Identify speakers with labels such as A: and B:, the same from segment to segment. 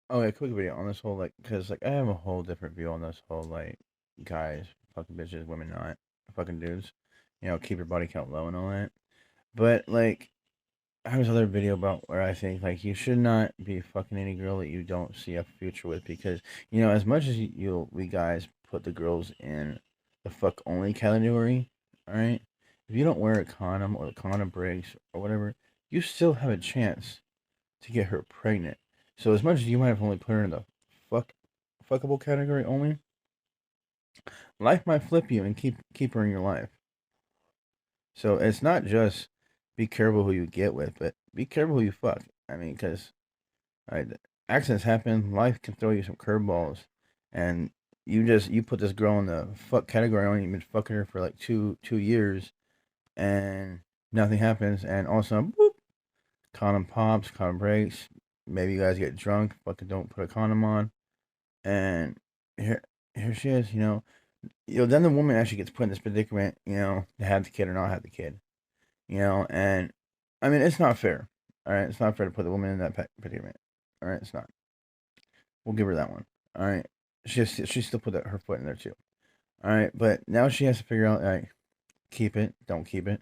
A: Oh, yeah, quick video on this whole like, cause like I have a whole different view on this whole like guys fucking bitches, women not fucking dudes. Keep your body count low and all that. But like, I have this other video about where I think like you should not be fucking any girl that you don't see a future with because as much as we guys put the girls in the fuck only category, all right. If you don't wear a condom or the condom breaks or whatever, you still have a chance to get her pregnant. So as much as you might have only put her in the fuck fuckable category only, life might flip you and keep her in your life. So it's not just be careful who you get with, but be careful who you fuck. I mean, because right, accidents happen, life can throw you some curveballs, and you put this girl in the fuck category. Only been fucking her for like two years, and nothing happens, and all of a sudden, boop, condom pops, condom breaks. Maybe you guys get drunk, fucking don't put a condom on, and here here she is. Then the woman actually gets put in this predicament. To have the kid or not have the kid. And I mean it's not fair. All right, it's not fair to put the woman in that predicament. All right, it's not. We'll give her that one. All right, she still put her foot in there too. All right, but now she has to figure out like keep it, don't keep it,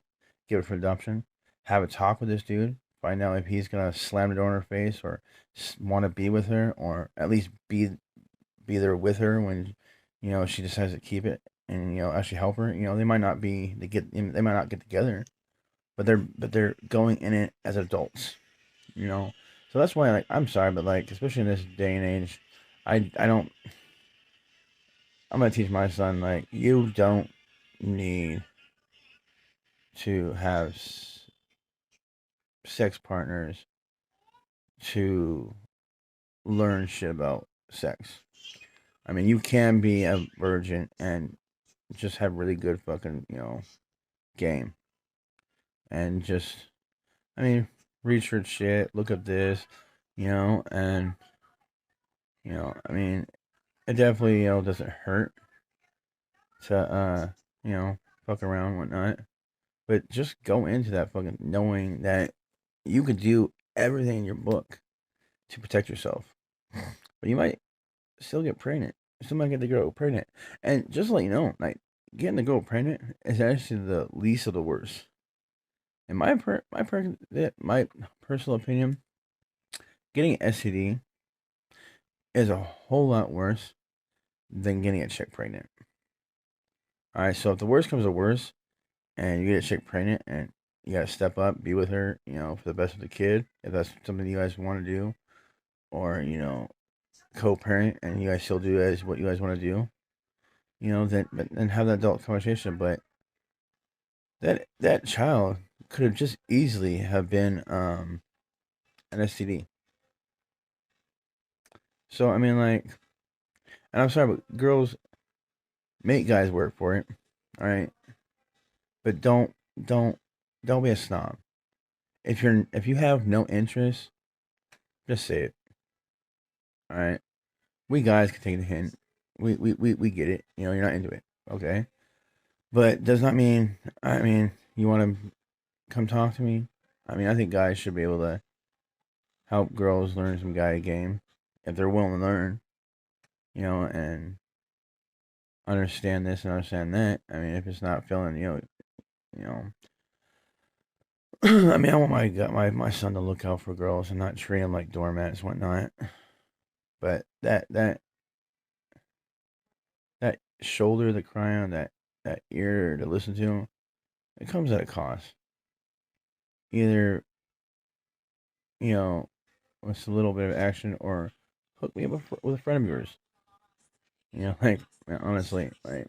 A: give it for adoption, have a talk with this dude, find out if he's gonna slam the door in her face or want to be with her or at least be there with her when she decides to keep it and actually help her. They might not get together, but they're going in it as adults. You know, so that's why like I'm sorry, but like especially in this day and age, I don't. I'm gonna teach my son like you don't need to have sex partners to learn shit about sex. I mean, you can be a virgin and just have really good fucking game and just I mean research shit, look up this, and I mean it definitely doesn't hurt to you know fuck around and whatnot, but just go into that fucking knowing that you could do everything in your book to protect yourself, but you might still get pregnant. You still might get the girl pregnant, and just to let you know, like getting the girl pregnant is actually the least of the worst. In my personal opinion, getting STD is a whole lot worse than getting a chick pregnant. All right, so if the worst comes to worst, and you get a chick pregnant, and you gotta step up, be with her, for the best of the kid, if that's something you guys want to do, or co-parent, and you guys still do as what you guys want to do, then have that adult conversation. But that child could have just easily have been an STD. So I mean, like, and I'm sorry, but girls make guys work for it. All right, but don't don't be a snob. If you have no interest, just say it. All right, we guys can take the hint. We get it. You're not into it. Okay, but does not mean. I mean, you want to come talk to me. I mean, I think guys should be able to help girls learn some guy game if they're willing to learn. And understand this and understand that. I mean, if it's not feeling, you know, I mean, I want my son to look out for girls and not treat them like doormats and whatnot. But that shoulder to cry on, that ear to listen to, it comes at a cost. Either with a little bit of action or hook me up with a friend of yours. Like honestly, like.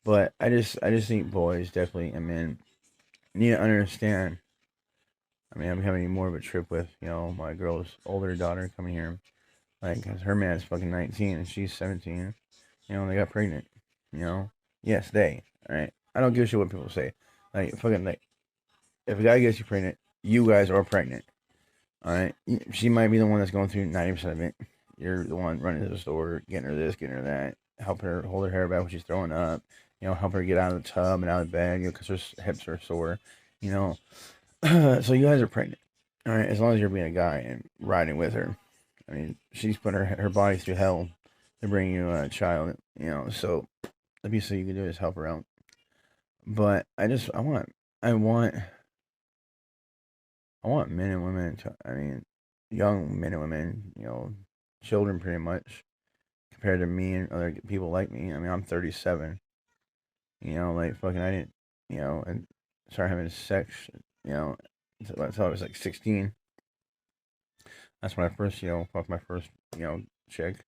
A: But I just think boys definitely, I mean, need to understand. I mean, I'm having more of a trip with my girl's older daughter coming here, like, 'cause her man's fucking 19 and she's 17. They got pregnant. You know, yes, they. All right, I don't give a shit what people say. Like, fucking, like, if a guy gets you pregnant, you guys are pregnant. All right, she might be the one that's going through 90% of it. You're the one running to the store, getting her this, getting her that, helping her hold her hair back when she's throwing up. Help her get out of the tub and out of bed. Because her hips are sore. You know, so you guys are pregnant. All right, as long as you're being a guy and riding with her. I mean, she's put her body through hell to bring you a child, so the least you can do is help her out. But I want, men and women to, I mean, young men and women, children pretty much, compared to me and other people like me. I mean, I'm 37, like fucking, I didn't, and start having sex, until I was like 16. That's when I first, fucked my first, chick.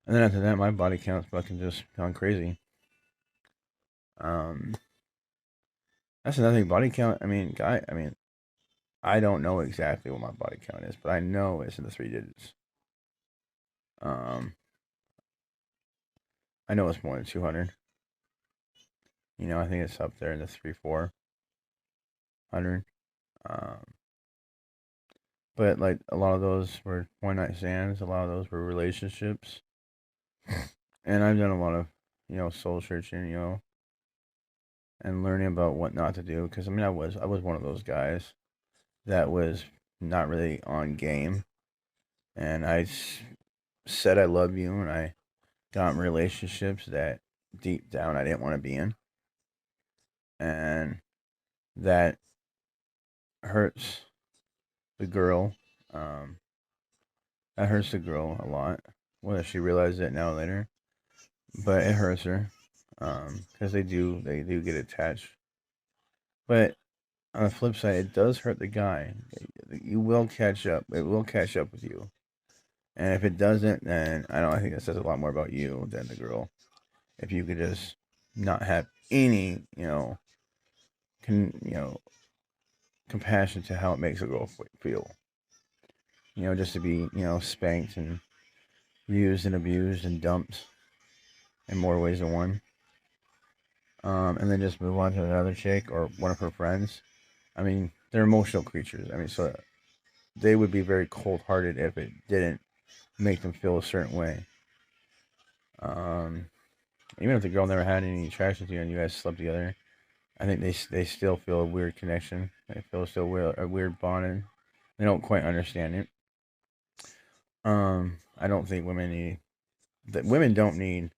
A: And then after that, my body count's fucking just gone crazy. Um, that's another thing. Body count. I don't know exactly what my body count is, but I know it's in the three digits. Um, I know it's more than 200. I think it's up there in the 300-400. Um, but like a lot of those were one night stands. A lot of those were relationships, and I've done a lot of, soul searching, and learning about what not to do. Because I was one of those guys that was not really on game, and said I love you, and I got in relationships that deep down I didn't want to be in, and that hurts the girl. Um, that hurts the girl a lot, whether she realizes it now or later, but it hurts her, because they do get attached. But on the flip side, it does hurt the guy. You will catch up. It will catch up with you. And if it doesn't, then I think that says a lot more about you than the girl. If you could just not have any, can compassion to how it makes a girl feel. Just to be, spanked and used and abused and dumped in more ways than one. And then just move on to another chick or one of her friends. I mean, they're emotional creatures. I mean, so they would be very cold hearted if it didn't make them feel a certain way. Um, Even if the girl never had any attraction to you and you guys slept together, I think they still feel a weird connection. They feel still a weird bonding. They don't quite understand it. I don't think women don't need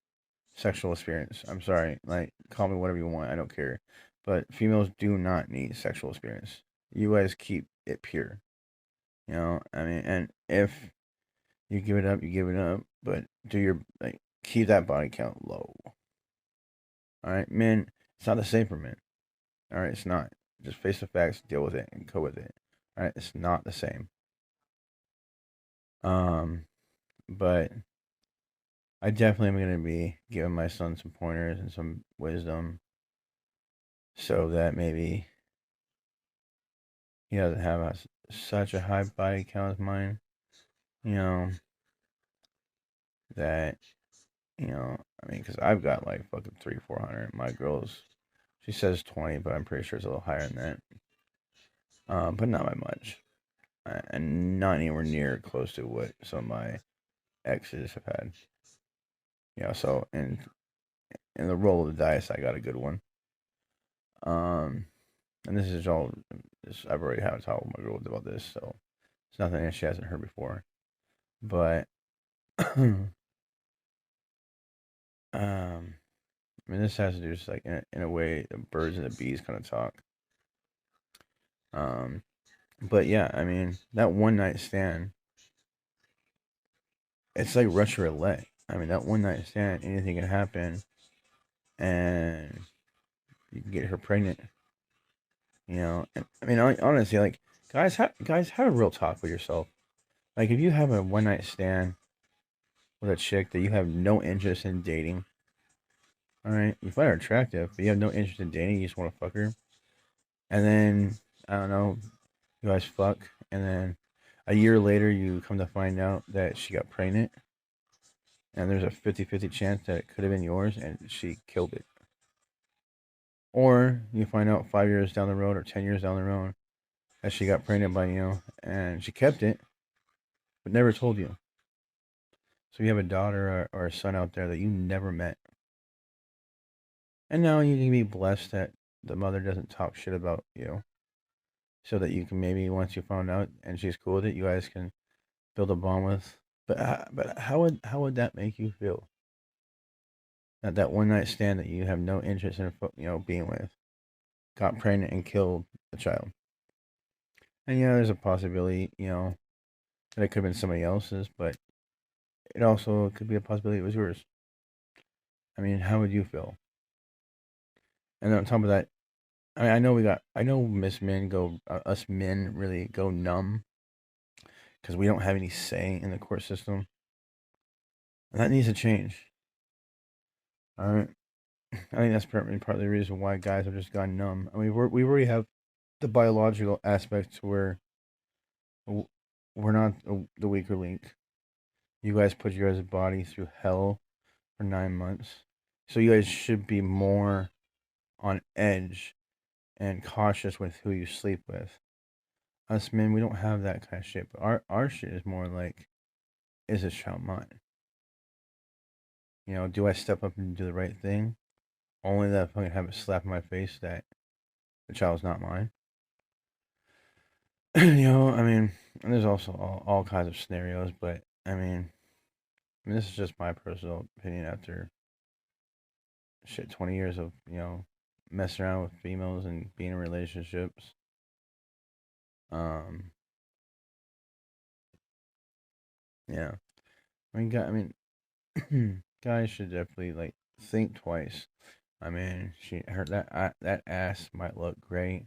A: sexual experience. I'm sorry, like call me whatever you want. I don't care, but females do not need sexual experience. You guys keep it pure. I mean, and if you give it up, you give it up. But do your keep that body count low. All right, men. It's not the same for men. All right, it's not. Just face the facts, deal with it, and go with it. All right, it's not the same. Um, but I definitely am gonna be giving my son some pointers and some wisdom, so that maybe he doesn't have such a high body count as mine. You know that. I mean, because I've got like fucking 300-400. My girl's, she says 20, but I'm pretty sure it's a little higher than that. But not by much, and not anywhere near close to what some of my exes have had. So in the roll of the dice, I got a good one. And this is all. I've already had a talk with my girl about this, so it's nothing that she hasn't heard before. But I mean, this has to do just like in a way, the birds and the bees kind of talk. Um, but yeah, I mean, that one night stand, it's like Russian roulette. I mean, that one night stand, anything can happen, and you can get her pregnant. And, I mean, honestly, like guys, have a real talk with yourself. Like, if you have a one night stand with a chick that you have no interest in dating, all right, you find her attractive, but you have no interest in dating, you just want to fuck her, and then I don't know, you guys fuck, and then a year later you come to find out that she got pregnant, and there's a 50-50 chance that it could have been yours, and she killed it. Or you find out 5 years down the road or 10 years down the road that she got pregnant by you and she kept it, but never told you. So you have a daughter or a son out there that you never met. And now you can be blessed that the mother doesn't talk shit about you. So that you can maybe, once you found out and she's cool with it, you guys can build a bond with. But how would that make you feel? That one night stand that you have no interest in, being with, got pregnant and killed the child. And yeah, there's a possibility, that it could have been somebody else's, but it also could be a possibility it was yours. I mean, how would you feel? And on top of that, I mean, I know Miss Men go, us men really go numb because we don't have any say in the court system, and that needs to change. All right, I think that's partly part of the reason why guys have just gone numb. I mean, we already have the biological aspect to where we're not the weaker link. You guys put your guys' body through hell for 9 months, so you guys should be more on edge and cautious with who you sleep with. Us men, we don't have that kind of shit. But our shit is more like, is this child mine? Do I step up and do the right thing? Only that if I can have it slap in my face that the child's not mine. I mean, and there's also all kinds of scenarios, but this is just my personal opinion after 20 years of, messing around with females and being in relationships. Um, yeah. I mean, guys should definitely like think twice. I mean, that ass might look great.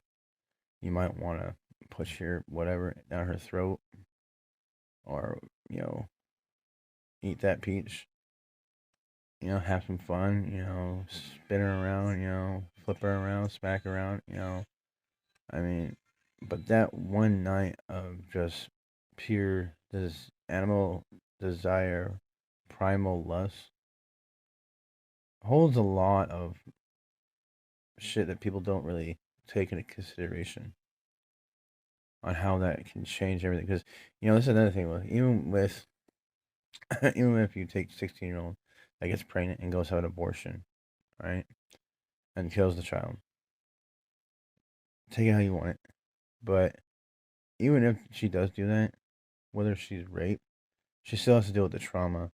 A: You might want to push your whatever down her throat, or you know, eat that peach. Have some fun. Spin her around. Flip her around, smack her around. I mean, but that one night of just pure this animal desire, primal lust holds a lot of shit that people don't really take into consideration on how that can change everything. Because this is another thing. Even with even if you take 16-year-old that gets pregnant and goes have an abortion, right, and kills the child, take it how you want it. But even if she does do that, whether she's raped, she still has to deal with the trauma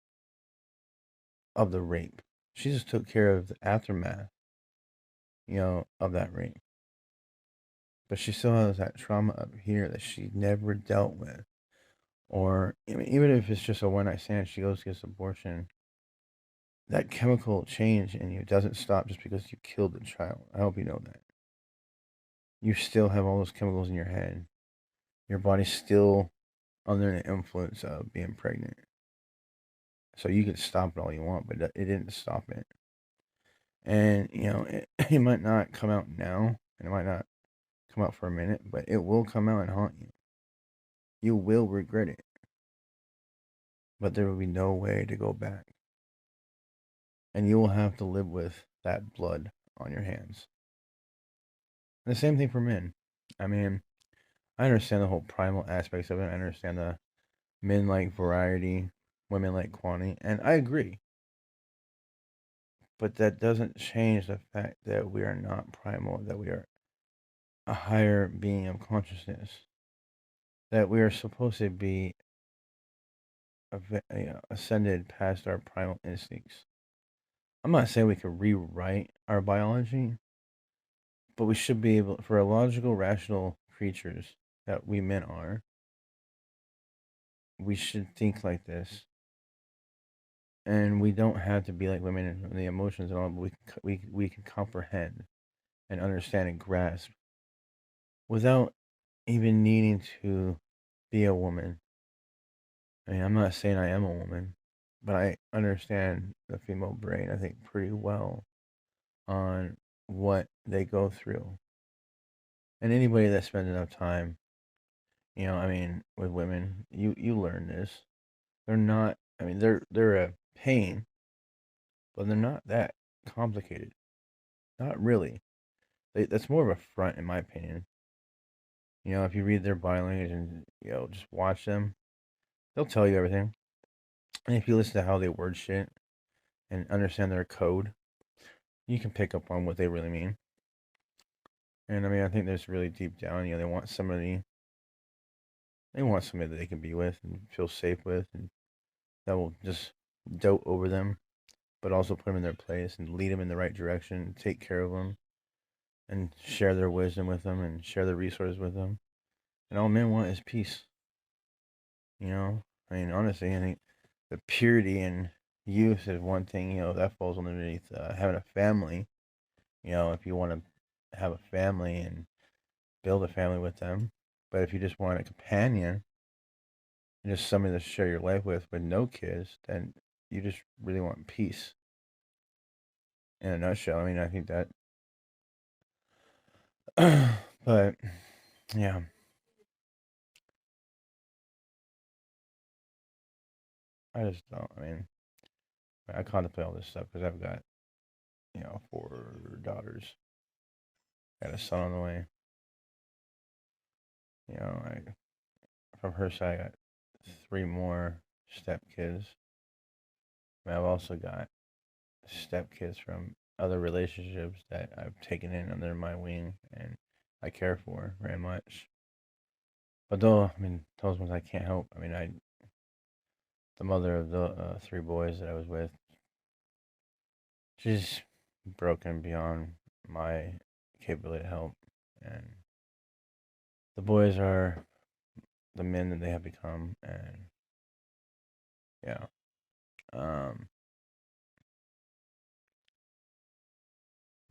A: of the rape. She just took care of the aftermath, of that rape. But she still has that trauma up here that she never dealt with. Or even if it's just a one night stand, she goes gets abortion. That chemical change in you doesn't stop just because you killed the child. I hope you know that. You still have all those chemicals in your head. Your body's still under the influence of being pregnant. So you can stop it all you want, but it didn't stop it. And it might not come out now, and it might not come out for a minute, but it will come out and haunt you. You will regret it, but there will be no way to go back, and you will have to live with that blood on your hands. And the same thing for men. I mean, I understand the whole primal aspects of it. I understand the men like variety, women like quantity, and I agree. But that doesn't change the fact that we are not primal, that we are a higher being of consciousness, that we are supposed to be ascended past our primal instincts. I'm not saying we could rewrite our biology, but we should be able, for a logical, rational creatures that we men are, we should think like this. And we don't have to be like women in the emotions and all, but we can comprehend and understand and grasp without even needing to be a woman. I mean, I'm not saying I am a woman, but I understand the female brain, I think, pretty well on what they go through. And anybody that spends enough time, with women, you learn this. They're not. I mean, they're a pain, but they're not that complicated. Not really. That's more of a front, in my opinion. If you read their body language and just watch them, they'll tell you everything. And if you listen to how they word shit and understand their code, you can pick up on what they really mean. And I mean, I think there's really deep down, they want somebody. They want somebody that they can be with and feel safe with, and that will just dote over them, but also put them in their place and lead them in the right direction, take care of them, and share their wisdom with them and share their resources with them. And all men want is peace. You know, I mean, honestly, I think the purity and youth is one thing. That falls underneath having a family. If you want to have a family and build a family with them, but if you just want a companion and just somebody to share your life with no kids, then you just really want peace. In a nutshell, I mean, I think that. But yeah, I just don't. I mean, I contemplate all this stuff because I've got 4 daughters. Got a son on the way. I from her side, I got 3 more stepkids. I've also got stepkids from other relationships that I've taken in under my wing and I care for very much. But though, I mean, those ones I can't help. I mean, the mother of the 3 boys that I was with, she's broken beyond my capability to help. And the boys are the men that they have become. And yeah. Um,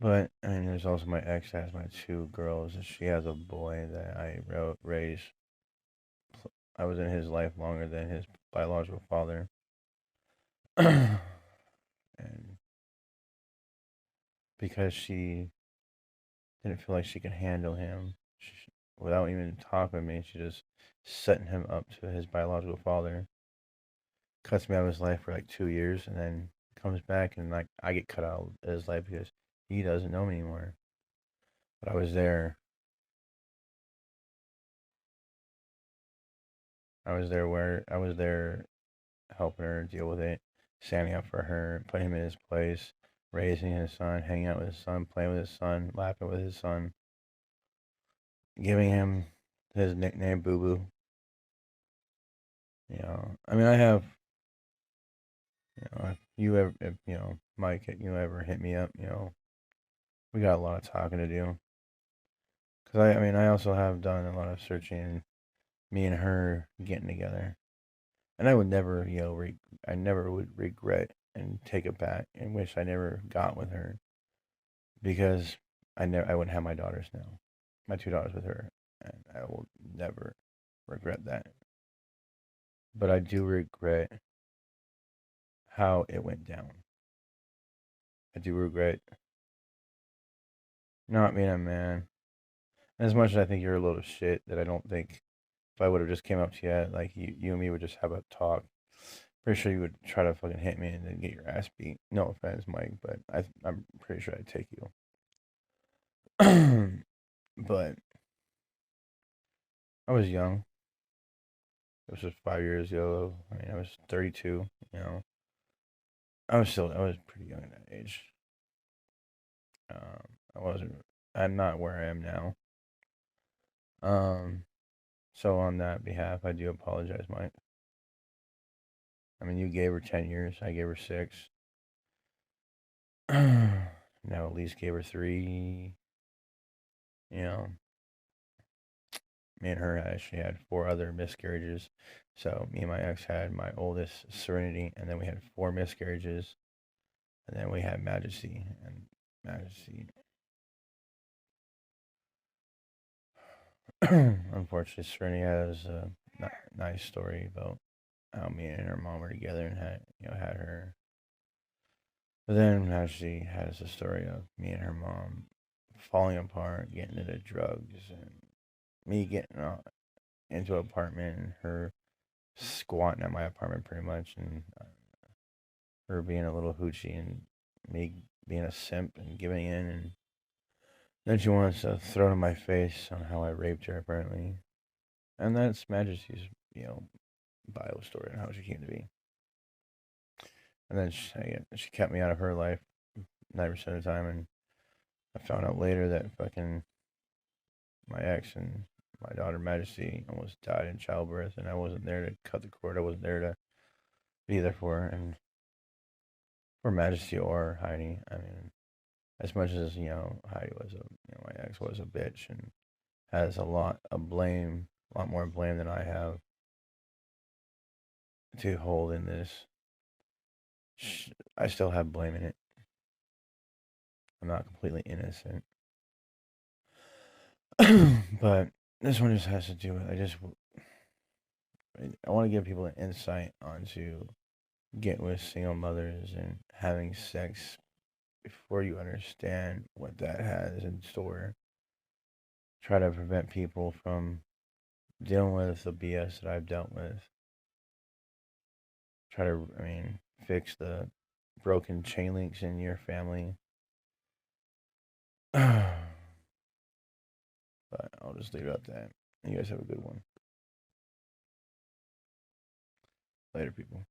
A: but I mean, there's also my ex has my 2 girls, and she has a boy that I raised. I was in his life longer than his biological father, and because she didn't feel like she could handle him, without even talking with me, she just setting him up to his biological father. Cuts me out of his life for like 2 years, and then comes back, and like I get cut out of his life because he doesn't know me anymore. But I was there. I was there helping her deal with it, standing up for her, putting him in his place, raising his son, hanging out with his son, playing with his son, laughing with his son, giving him his nickname Boo Boo. I mean, I have, if you ever, if, Mike, you ever hit me up, we got a lot of talking to do. Cause I mean, I also have done a lot of searching, me and her getting together, and I would never, I never would regret and take it back and wish I never got with her because I wouldn't have my daughters now, my 2 daughters with her, and I will never regret that. But I do regret how it went down. I do regret not being a man. As much as I think you're a load of shit, that I don't think if I would have just came up to you, like you and me would just have a talk. Pretty sure you would try to fucking hit me and then get your ass beat. No offense, Mike, but I'm pretty sure I'd take you. But I was young. It was just 5 years ago. I mean, I was 32. I was pretty young at that age. I wasn't. I'm not where I am now. Um, so on that behalf, I do apologize, Mike. I mean, you gave her 10 years. I gave her 6. Now Elise gave her 3. You know, me and her actually had 4 other miscarriages. So me and my ex had my oldest Serenity, and then we had 4 miscarriages, and then we had Majesty, and Majesty. Unfortunately, Serenity has a nice story about how me and her mom were together and had her. But then Majesty has a story of me and her mom falling apart, getting into drugs, and me getting into an apartment and her squatting at my apartment pretty much, and her being a little hoochie and me being a simp and giving in, and then she wants to throw it in my face on how I raped her apparently, and that's Majesty's bio story on how she came to be, and then she kept me out of her life 90% of the time, and I found out later that fucking my ex and My daughter Majesty almost died in childbirth, and I wasn't there to cut the cord. I wasn't there to be there for her, and for Majesty or Heidi. I mean, as much as Heidi was my ex was a bitch and has a lot of blame, a lot more blame than I have to hold in this. I still have blame in it. I'm not completely innocent. But this one just has to do with I want to give people an insight onto getting with single mothers and having sex before you understand what that has in store. Try to prevent people from dealing with the BS that I've dealt with. Try to, fix the broken chain links in your family. But I'll just leave it at that. You guys have a good one. Later, people.